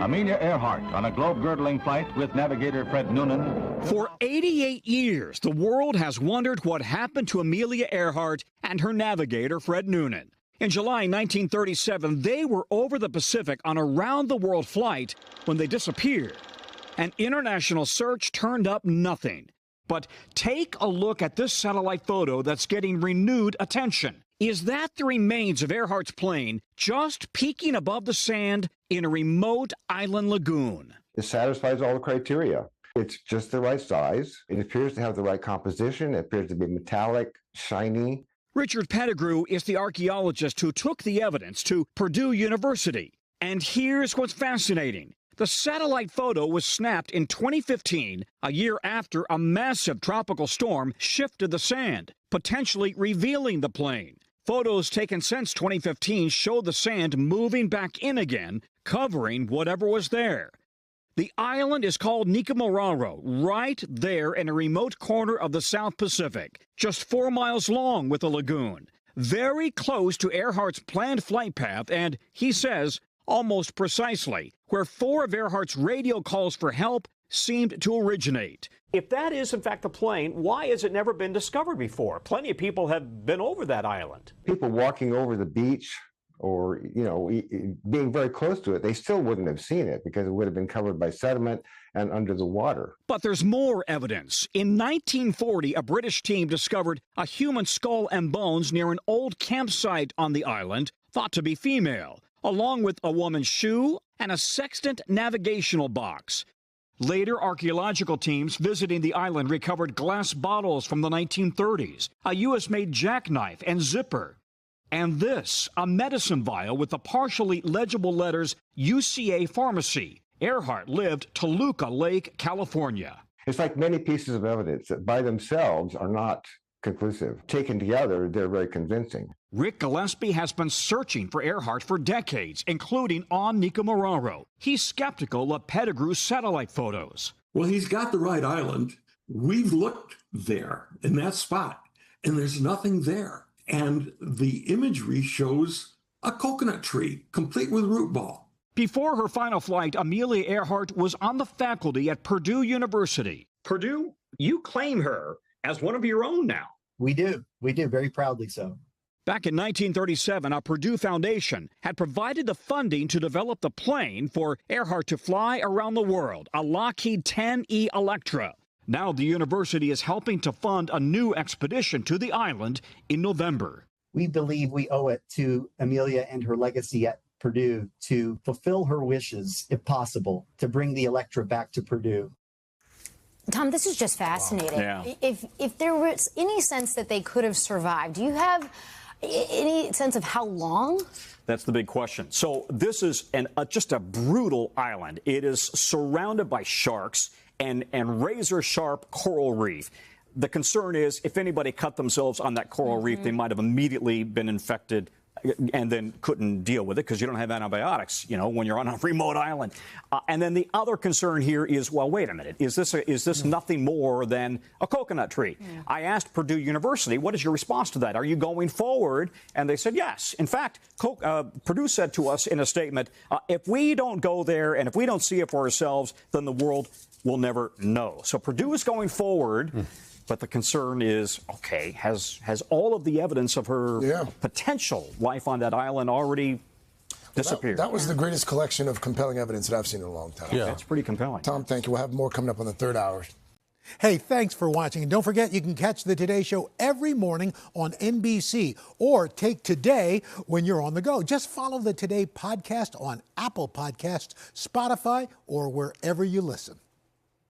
Amelia Earhart on a globe-girdling flight with navigator Fred Noonan. For 88 years, the world has wondered what happened to Amelia Earhart and her navigator Fred Noonan. In July 1937, they were over the Pacific on a round-the-world flight when they disappeared. An international search turned up nothing. But take a look at this satellite photo that's getting renewed attention. Is that the remains of Earhart's plane just peeking above the sand in a remote island lagoon? It satisfies all the criteria. It's just the right size. It appears to have the right composition. It appears to be metallic, shiny. Richard Pettigrew is the archaeologist who took the evidence to Purdue University. And here's what's fascinating. The satellite photo was snapped in 2015, a year after a massive tropical storm shifted the sand, potentially revealing the plane. Photos taken since 2015 show the sand moving back in again, covering whatever was there. The island is called Nicomararo, right there in a remote corner of the South Pacific, just 4 miles long with a lagoon, very close to Earhart's planned flight path, and, he says, almost precisely where 4 of Earhart's radio calls for help seemed to originate. If that is, in fact, the plane, why has it never been discovered before? Plenty of people have been over that island. People walking over the beach or, being very close to it, they still wouldn't have seen it because it would have been covered by sediment and under the water. But there's more evidence. In 1940, a British team discovered a human skull and bones near an old campsite on the island, thought to be female, along with a woman's shoe and a sextant navigational box. Later, archaeological teams visiting the island recovered glass bottles from the 1930s, a U.S.-made jackknife and zipper. And this, a medicine vial with the partially legible letters UCA Pharmacy. Earhart lived Toluca Lake, California. It's like many pieces of evidence that by themselves are not conclusive. Taken together, they're very convincing. Rick Gillespie has been searching for Earhart for decades, including on Nicomararo. He's skeptical of Pettigrew's satellite photos. Well, he's got the right island. We've looked there in that spot, and there's nothing there. And the imagery shows a coconut tree, complete with root ball. Before her final flight, Amelia Earhart was on the faculty at Purdue University. Purdue, you claim her as one of your own now. We do, very proudly so. Back in 1937, a Purdue Foundation had provided the funding to develop the plane for Earhart to fly around the world, a Lockheed 10E Electra. Now the university is helping to fund a new expedition to the island in November. We believe we owe it to Amelia and her legacy at Purdue to fulfill her wishes, if possible, to bring the Electra back to Purdue. Tom, this is just fascinating. Yeah. If there was any sense that they could have survived, do you have any sense of how long? That's the big question. So this is just a brutal island. It is surrounded by sharks and razor-sharp coral reef. The concern is if anybody cut themselves on that coral reef, they might have immediately been infected and then couldn't deal with it because you don't have antibiotics, when you're on a remote island. And then the other concern here is, well, wait a minute, is this nothing more than a coconut tree? Yeah. I asked Purdue University, what is your response to that? Are you going forward? And they said yes. In fact, Purdue said to us in a statement, if we don't go there and if we don't see it for ourselves, then the world will never know. So Purdue is going forward. But the concern is, okay, has all of the evidence of her potential life on that island already disappeared? That was the greatest collection of compelling evidence that I've seen in a long time. Yeah, that's pretty compelling. Tom, thank you. We'll have more coming up on the third hour. Hey, thanks for watching. And don't forget, you can catch the Today Show every morning on NBC or take Today when you're on the go. Just follow the Today podcast on Apple Podcasts, Spotify, or wherever you listen.